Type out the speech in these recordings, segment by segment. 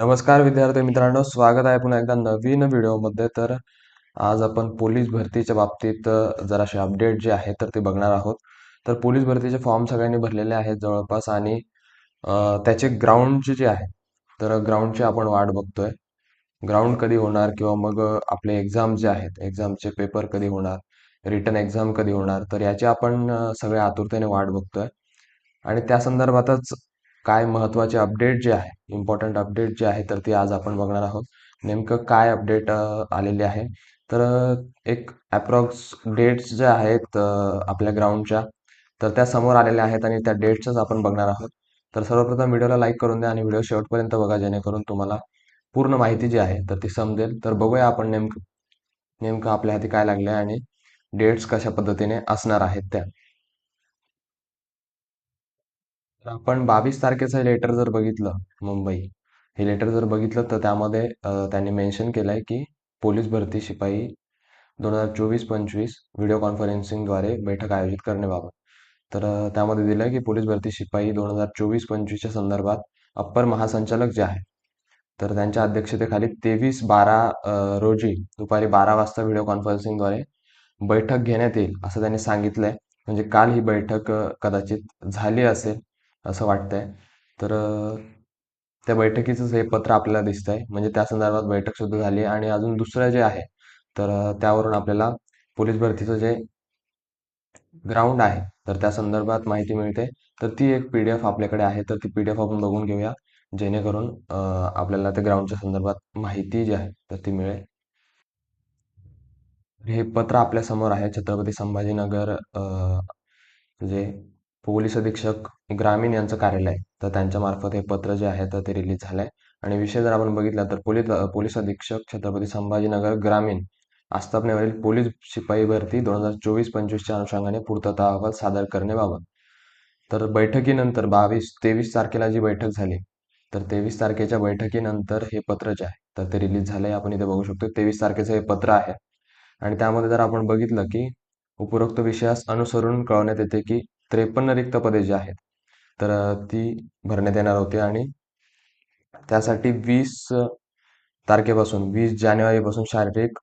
नमस्कार विद्यार्थी मित्रांनो, स्वागत आहे पुन्हा एकदा नवीन व्हिडिओमध्ये. तर आज आपण पोलीस भरतीच्या बाबतीत जराशे अपडेट जे आहे तर ते बघणार आहोत. तर पोलीस भरतीचे फॉर्म सगळ्यांनी भरलेले आहेत जवळपास, आणि त्याचे ग्राउंडचे जे आहे तर ग्राउंडची आपण वाट बघतोय. ग्राउंड कधी होणार, किंवा मग आपले एक्झाम जे आहेत, एक्झामचे पेपर कधी होणार, रिटन एक्झाम कधी होणार, तर याची आपण सगळ्या आतुरतेने वाट बघतोय. आणि त्या संदर्भातच काय महत्त्वाचे अपडेट जे आहे, इम्पॉर्टंट अपडेट जे आहे, तर ते आज आपण बघणार आहोत. नेमकं काय अपडेट आलेले आहे, तर एक अप्रॉक्स डेट्स ज्या आहेत आपल्या ग्राउंडच्या, तर त्या समोर आलेल्या आहेत आणि त्या डेट्सच आपण बघणार आहोत. तर सर्वप्रथम व्हिडिओला लाईक करून द्या आणि व्हिडिओ शेवटपर्यंत बघा, जेणेकरून तुम्हाला पूर्ण माहिती जी आहे तर ती समजेल. तर बघूया आपण नेमकं नेमकं आपल्या हाती काय लागले आणि डेट्स कशा पद्धतीने असणार आहेत त्या. तर आपण 22 तारखेचं लेटर जर बघितलं, मुंबई हे लेटर जर बघितलं, तर त्यामध्ये त्यांनी मेन्शन केलंय की पोलीस भरती शिपाई 2024-25 व्हिडिओ कॉन्फरन्सिंगद्वारे बैठक आयोजित करण्याबाबत. तर त्यामध्ये दिलंय की पोलीस भरती शिपाई 2024-25च्या संदर्भात अप्पर महासंचालक जे आहे, तर त्यांच्या अध्यक्षतेखाली 23/12 रोजी दुपारी 12 वाजता व्हिडिओ कॉन्फरन्सिंगद्वारे बैठक घेण्यात येईल असं त्यांनी सांगितलंय. म्हणजे काल ही बैठक कदाचित झाली असेल असं वाटतंय. तर त्या बैठकीचंच हे पत्र आपल्याला दिसतंय, म्हणजे त्या संदर्भात बैठक सुद्धा झाली आणि अजून दुसरं जे आहे, तर त्यावरून आपल्याला पोलीस भरतीचं जे ग्राउंड आहे तर त्या संदर्भात माहिती मिळते. तर ती एक PDF आपल्याकडे आहे, तर ती PDF आपण बघून घेऊया, जेणेकरून आपल्याला त्या ग्राउंडच्या संदर्भात माहिती जी आहे तर ती मिळेल. हे पत्र आपल्या समोर आहे. छत्रपती संभाजीनगर जे पोलीस अधीक्षक ग्रामीण यांचं कार्यालय, तर त्यांच्या मार्फत हे पत्र जे आहे तर ते रिलीज झालंय. आणि विषय जर आपण बघितला, तर पोलीस अधीक्षक छत्रपती संभाजीनगर ग्रामीण आस्थापनेवरील पोलीस शिपाई भरती 2024-25च्या अनुषंगाने पूर्तता अहवाल सादर करण्याबाबत. तर बैठकीनंतर 23 तारखेला जी बैठक झाली, तर 23 तारखेच्या बैठकीनंतर हे पत्र जे आहे तर ते रिलीज झालंय. आपण इथे बघू शकतो 23 तारखेचं हे पत्र आहे. आणि त्यामध्ये जर आपण बघितलं की उपरोक्त विषयास अनुसरून कळवण्यात येते की 53 रिक्त पदे जी आहेत तर ती भरण्यात येणार होती, आणि त्यासाठी 20 जानेवारीपासून शारीरिक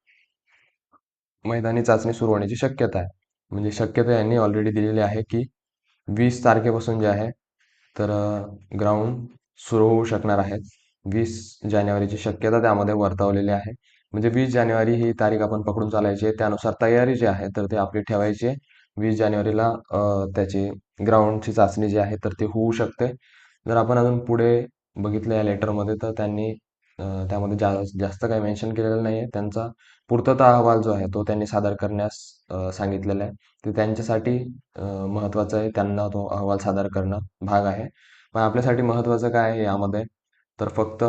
मैदानी चाचणी सुरू होण्याची शक्यता आहे. म्हणजे शक्यता यांनी ऑलरेडी दिलेली आहे की 20 तारखेपासून जे आहे तर ग्राउंड सुरू होऊ शकणार आहेत. 20 जानेवारीची शक्यता त्यामध्ये वर्तवलेली आहे. म्हणजे 20 जानेवारी ही तारीख आपण पकडून चालायची आहे. त्यानुसार तयारी जी आहे तर ती आपली ठेवायची आहे. 20 जानेवारीला त्याची ग्राउंडची चाचणी जी आहे तर ती होऊ शकते. जर आपण अजून पुढे बघितलं या लेटरमध्ये, तर त्यांनी त्यामध्ये जास्त काही मेन्शन केलेलं नाही आहे. त्यांचा पूर्तता अहवाल जो आहे तो त्यांनी सादर करण्यास सांगितलेला आहे. ते त्यांच्यासाठी महत्त्वाचं आहे, त्यांना तो अहवाल सादर करणं भाग आहे. पण आपल्यासाठी महत्त्वाचं काय आहे यामध्ये, तर फक्त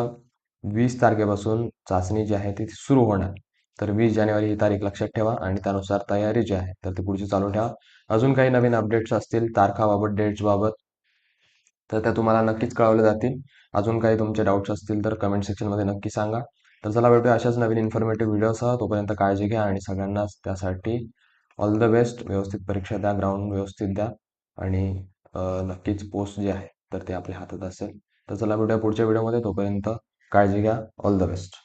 20 तारखेपासून चाचणी जी आहे ती सुरू होणार. तर 20 जानेवारी ही तारीख लक्षात ठेवा आणि त्यानुसार तयारी जी आहे तर ती पुढची चालू ठेवा. अजून काही नवीन अपडेट्स असतील तारखाबाबत, डेट्सबाबत, तर त्या तुम्हाला नक्कीच कळवल्या जातील. अजून काही तुमचे डाऊट्स असतील तर कमेंट सेक्शनमध्ये नक्की सांगा. तर चला भेटूया अशाच नवीन इन्फॉर्मेटिव्ह व्हिडिओसह. तोपर्यंत काळजी घ्या आणि सगळ्यांनाच त्यासाठी ऑल द बेस्ट. व्यवस्थित परीक्षा द्या, ग्राउंड व्यवस्थित द्या, आणि नक्कीच पोस्ट जी आहे तर ते आपल्या हातात असेल. तर चला भेटूया पुढच्या व्हिडिओमध्ये. तोपर्यंत काळजी घ्या. All the best.